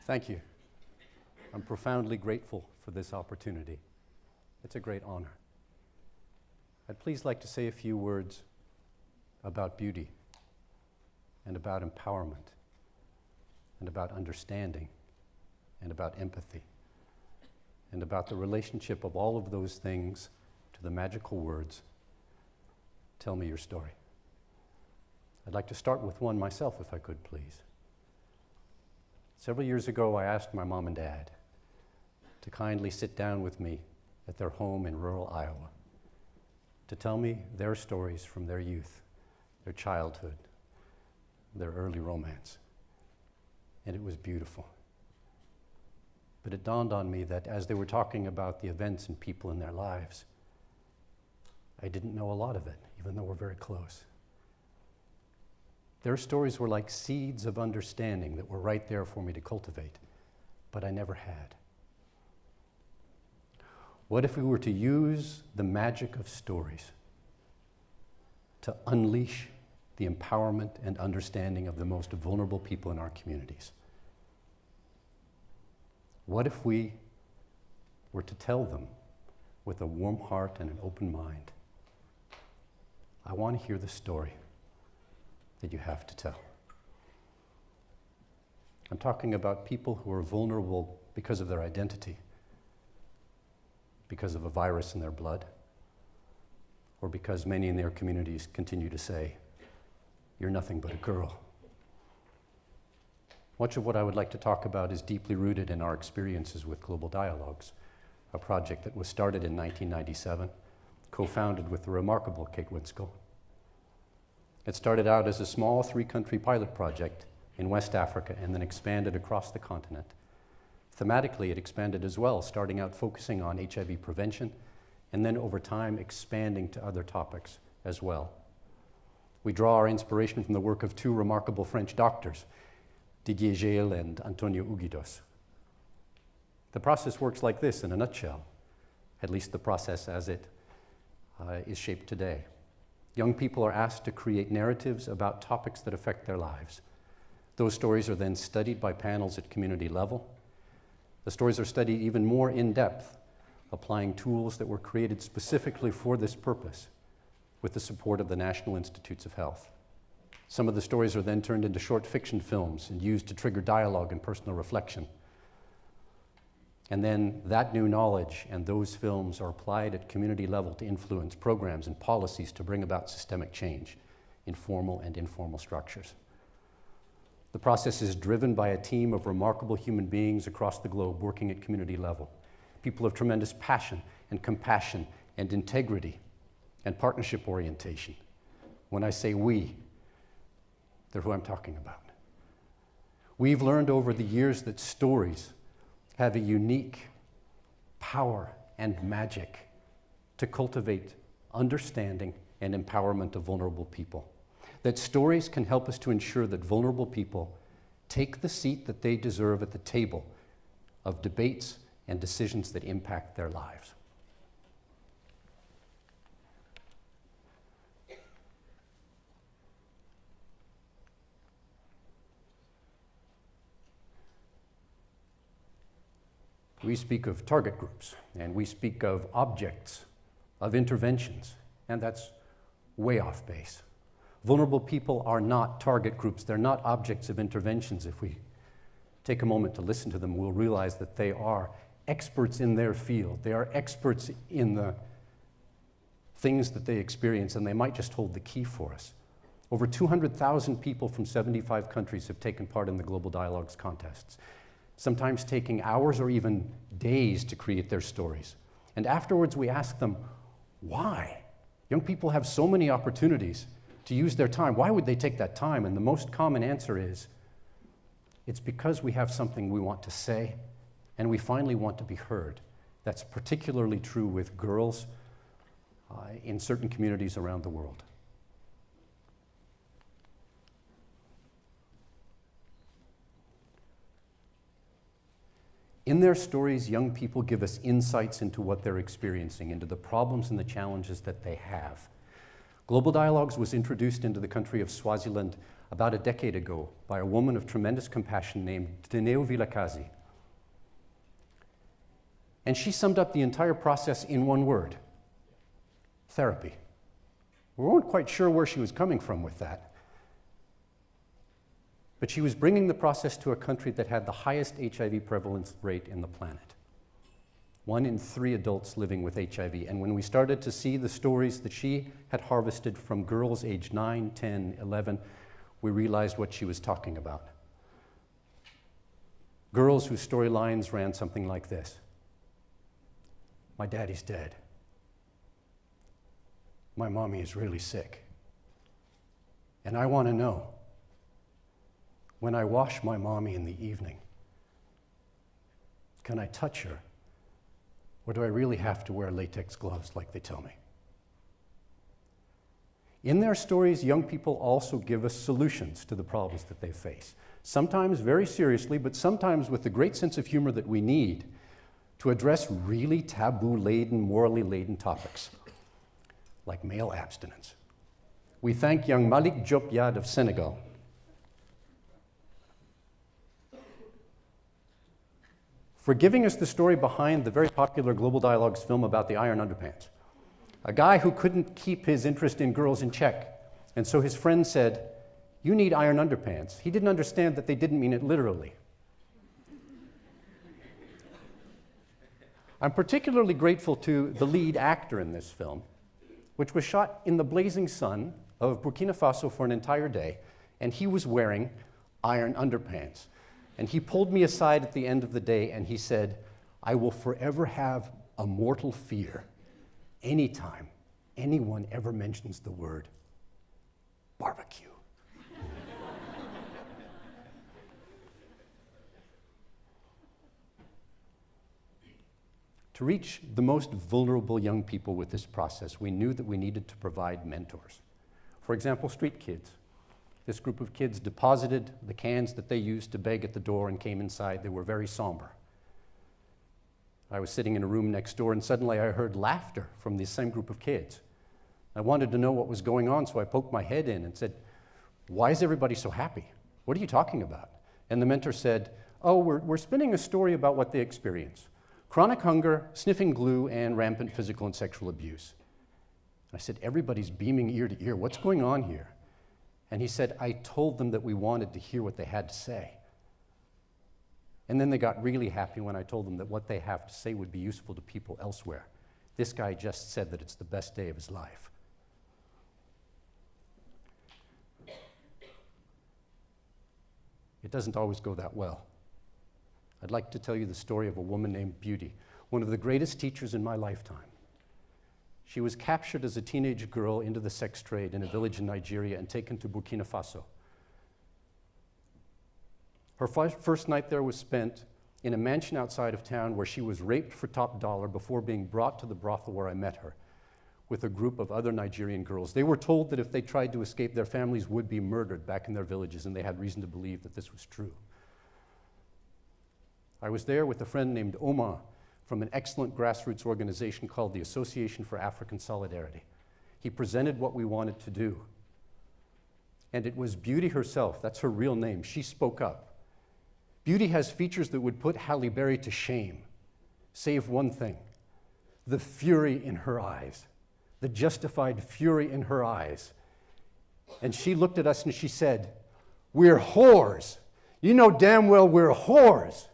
Thank you. I'm profoundly grateful for this opportunity. It's a great honor. I'd please like to say a few words about beauty and about empowerment and about understanding and about empathy and about the relationship of all of those things to the magical words, "Tell me your story." I'd like to start with one myself, if I could, please. Several years ago, I asked my mom and dad to kindly sit down with me at their home in rural Iowa to tell me their stories from their youth, their childhood, their early romance. And it was beautiful. But it dawned on me that as they were talking about the events and people in their lives, I didn't know a lot of it, even though we're very close. Their stories were like seeds of understanding that were right there for me to cultivate, but I never had. What if we were to use the magic of stories to unleash the empowerment and understanding of the most vulnerable people in our communities? What if we were to tell them with a warm heart and an open mind, "I want to hear the story that you have to tell"? I'm talking about people who are vulnerable because of their identity, because of a virus in their blood, or because many in their communities continue to say, "You're nothing but a girl." Much of what I would like to talk about is deeply rooted in our experiences with Global Dialogues, a project that was started in 1997, co-founded with the remarkable Kate Winskill. It started out as a small 3-country pilot project in West Africa and then expanded across the continent. Thematically, it expanded as well, starting out focusing on HIV prevention and then over time expanding to other topics as well. We draw our inspiration from the work of 2 remarkable French doctors, Didier Gale and Antonio Uguidos. The process works like this in a nutshell, at least the process as it is shaped today. Young people are asked to create narratives about topics that affect their lives. Those stories are then studied by panels at community level. The stories are studied even more in depth, applying tools that were created specifically for this purpose with the support of the National Institutes of Health. Some of the stories are then turned into short fiction films and used to trigger dialogue and personal reflection. And then that new knowledge and those films are applied at community level to influence programs and policies to bring about systemic change in formal and informal structures. The process is driven by a team of remarkable human beings across the globe working at community level, people of tremendous passion and compassion and integrity and partnership orientation. When I say we, they're who I'm talking about. We've learned over the years that stories have a unique power and magic to cultivate understanding and empowerment of vulnerable people. That stories can help us to ensure that vulnerable people take the seat that they deserve at the table of debates and decisions that impact their lives. We speak of target groups, and we speak of objects, of interventions, and that's way off base. Vulnerable people are not target groups. They're not objects of interventions. If we take a moment to listen to them, we'll realize that they are experts in their field. They are experts in the things that they experience, and they might just hold the key for us. Over 200,000 people from 75 countries have taken part in the Global Dialogues contests, sometimes taking hours or even days to create their stories. And afterwards we ask them, why? Young people have so many opportunities to use their time. Why would they take that time? And the most common answer is, it's because we have something we want to say and we finally want to be heard. That's particularly true with girls in certain communities around the world. In their stories, young people give us insights into what they're experiencing, into the problems and the challenges that they have. Global Dialogues was introduced into the country of Swaziland about a decade ago by a woman of tremendous compassion named Dineo Vilakazi. And she summed up the entire process in one word: therapy. We weren't quite sure where she was coming from with that. But she was bringing the process to a country that had the highest HIV prevalence rate in the planet. 1 in 3 adults living with HIV. And when we started to see the stories that she had harvested from girls aged 9, 10, 11, we realized what she was talking about. Girls whose storylines ran something like this: my daddy's dead. My mommy is really sick. And I want to know, when I wash my mommy in the evening, can I touch her? Or do I really have to wear latex gloves like they tell me? In their stories, young people also give us solutions to the problems that they face. Sometimes very seriously, but sometimes with the great sense of humor that we need to address really taboo-laden, morally laden topics, like male abstinence. We thank young Malik Diop Yad of Senegal. For giving us the story behind the very popular Global Dialogues film about the iron underpants. A guy who couldn't keep his interest in girls in check, and so his friend said, "You need iron underpants." He didn't understand that they didn't mean it literally. I'm particularly grateful to the lead actor in this film, which was shot in the blazing sun of Burkina Faso for an entire day, and he was wearing iron underpants. And he pulled me aside at the end of the day and he said, "I will forever have a mortal fear anytime anyone ever mentions the word barbecue." To reach the most vulnerable young people with this process, we knew that we needed to provide mentors. For example, street kids. This group of kids deposited the cans that they used to beg at the door and came inside. They were very somber. I was sitting in a room next door and suddenly I heard laughter from the same group of kids. I wanted to know what was going on, so I poked my head in and said, "Why is everybody so happy? What are you talking about?" And the mentor said, "Oh, we're spinning a story about what they experience: chronic hunger, sniffing glue, and rampant physical and sexual abuse." I said, "Everybody's beaming ear to ear. What's going on here?" And he said, "I told them that we wanted to hear what they had to say." And then they got really happy when I told them that what they have to say would be useful to people elsewhere. This guy just said that it's the best day of his life. It doesn't always go that well. I'd like to tell you the story of a woman named Beauty, one of the greatest teachers in my lifetime. She was captured as a teenage girl into the sex trade in a village in Nigeria and taken to Burkina Faso. Her first night there was spent in a mansion outside of town where she was raped for top dollar before being brought to the brothel where I met her with a group of other Nigerian girls. They were told that if they tried to escape, their families would be murdered back in their villages, and they had reason to believe that this was true. I was there with a friend named Omar from an excellent grassroots organization called the Association for African Solidarity. He presented what we wanted to do. And it was Beauty herself, that's her real name, she spoke up. Beauty has features that would put Halle Berry to shame, save one thing: the fury in her eyes, the justified fury in her eyes. And she looked at us and she said, "We're whores. You know damn well we're whores.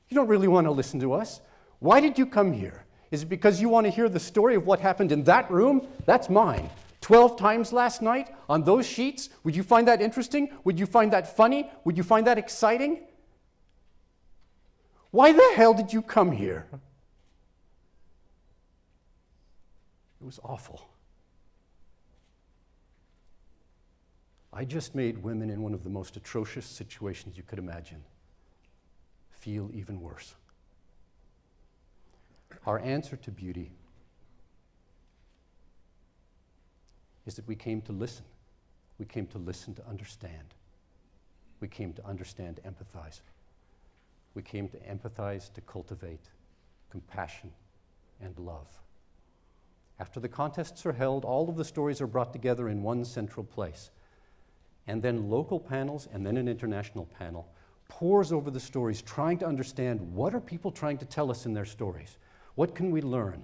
You don't really want to listen to us. Why did you come here? Is it because you want to hear the story of what happened in that room? That's mine. 12 times last night on those sheets? Would you find that interesting? Would you find that funny? Would you find that exciting? Why the hell did you come here?" It was awful. I just made women in one of the most atrocious situations you could imagine feel even worse. Our answer to Beauty is that we came to listen. We came to listen to understand. We came to understand, to empathize. We came to empathize, to cultivate compassion and love. After the contests are held, all of the stories are brought together in one central place. And then local panels and then an international panel pours over the stories, trying to understand what are people trying to tell us in their stories? What can we learn?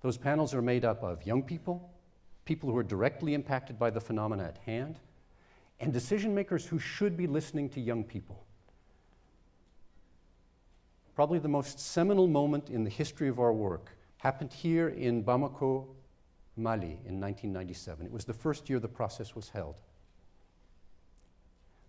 Those panels are made up of young people, people who are directly impacted by the phenomena at hand, and decision makers who should be listening to young people. Probably the most seminal moment in the history of our work happened here in Bamako, Mali in 1997. It was the first year the process was held.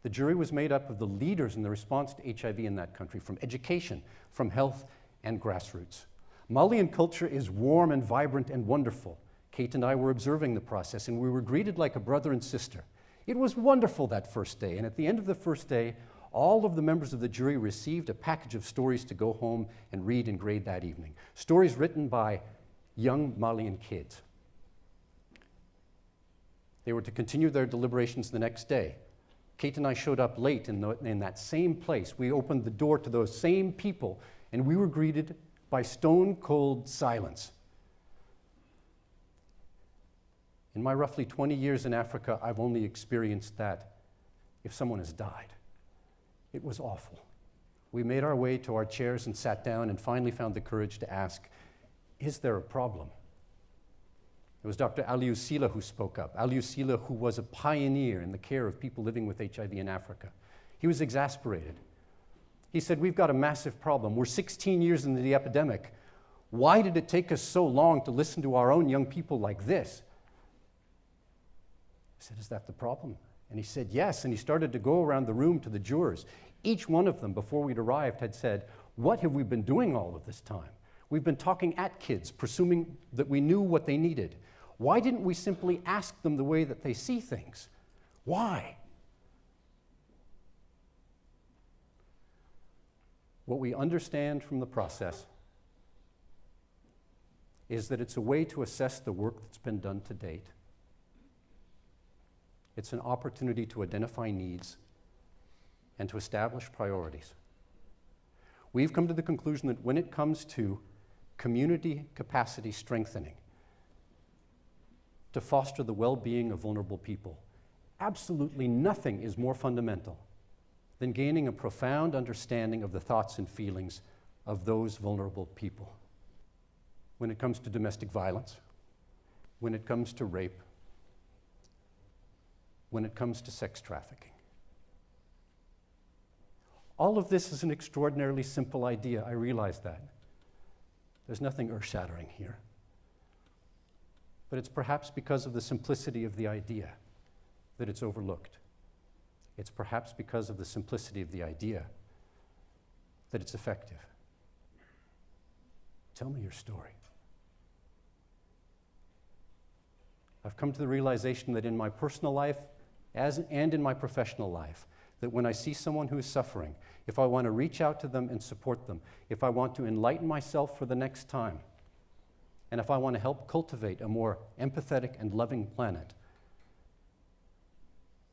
The jury was made up of the leaders in the response to HIV in that country, from education, from health, and grassroots. Malian culture is warm and vibrant and wonderful. Kate and I were observing the process, and we were greeted like a brother and sister. It was wonderful that first day, and at the end of the first day, all of the members of the jury received a package of stories to go home and read and grade that evening. Stories written by young Malian kids. They were to continue their deliberations the next day. Kate and I showed up late in that same place. We opened the door to those same people, and we were greeted by stone-cold silence. In my roughly 20 years in Africa, I've only experienced that if someone has died. It was awful. We made our way to our chairs and sat down and finally found the courage to ask, is there a problem? It was Dr. Aliou Sila who spoke up. Aliou Sila, who was a pioneer in the care of people living with HIV in Africa. He was exasperated. He said, we've got a massive problem. We're 16 years into the epidemic. Why did it take us so long to listen to our own young people like this? I said, is that the problem? And he said, yes. And he started to go around the room to the jurors. Each one of them, before we'd arrived, had said, what have we been doing all of this time? We've been talking at kids, presuming that we knew what they needed. Why didn't we simply ask them the way that they see things? Why? What we understand from the process is that it's a way to assess the work that's been done to date. It's an opportunity to identify needs and to establish priorities. We've come to the conclusion that when it comes to community capacity strengthening, to foster the well-being of vulnerable people, absolutely nothing is more fundamental than gaining a profound understanding of the thoughts and feelings of those vulnerable people. When it comes to domestic violence, when it comes to rape, when it comes to sex trafficking. All of this is an extraordinarily simple idea, I realize that. There's nothing earth-shattering here. But it's perhaps because of the simplicity of the idea that it's overlooked. It's perhaps because of the simplicity of the idea that it's effective. Tell me your story. I've come to the realization that in my personal life and in my professional life, that when I see someone who is suffering, if I want to reach out to them and support them, if I want to enlighten myself for the next time, and if I want to help cultivate a more empathetic and loving planet,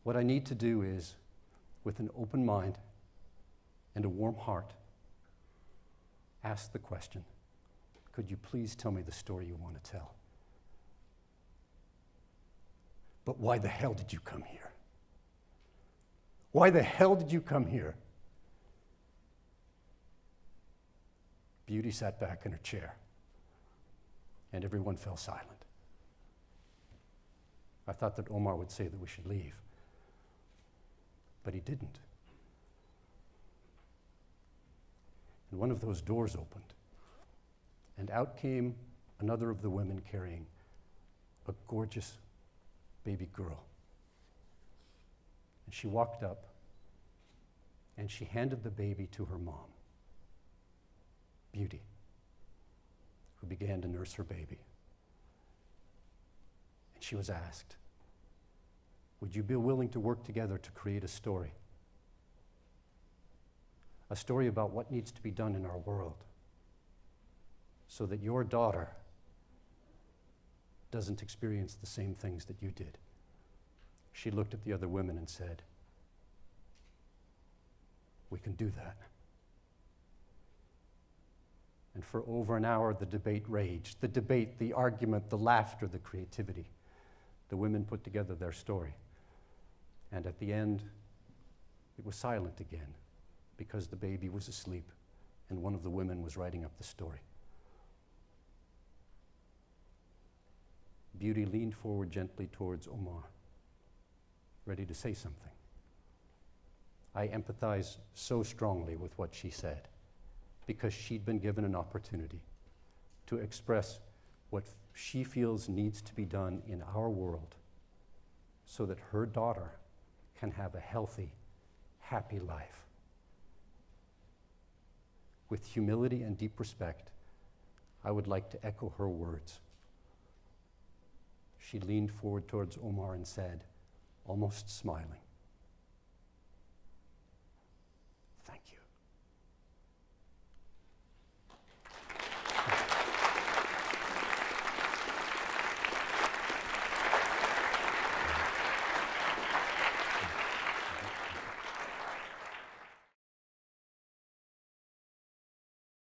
what I need to do is, with an open mind and a warm heart, ask the question, could you please tell me the story you want to tell? But why the hell did you come here? Why the hell did you come here? Beauty sat back in her chair, and everyone fell silent. I thought that Omar would say that we should leave, but he didn't. And one of those doors opened, and out came another of the women carrying a gorgeous baby girl. And she walked up, and she handed the baby to her mom, Beauty, who began to nurse her baby. And she was asked, would you be willing to work together to create a story? A story about what needs to be done in our world so that your daughter doesn't experience the same things that you did. She looked at the other women and said, we can do that. And for over an hour, the debate raged. The debate, the argument, the laughter, the creativity. The women put together their story. And at the end, it was silent again because the baby was asleep and one of the women was writing up the story. Beauty leaned forward gently towards Omar, ready to say something. I empathize so strongly with what she said because she'd been given an opportunity to express what she feels needs to be done in our world so that her daughter can have a healthy, happy life. With humility and deep respect, I would like to echo her words. She leaned forward towards Omar and said, almost smiling,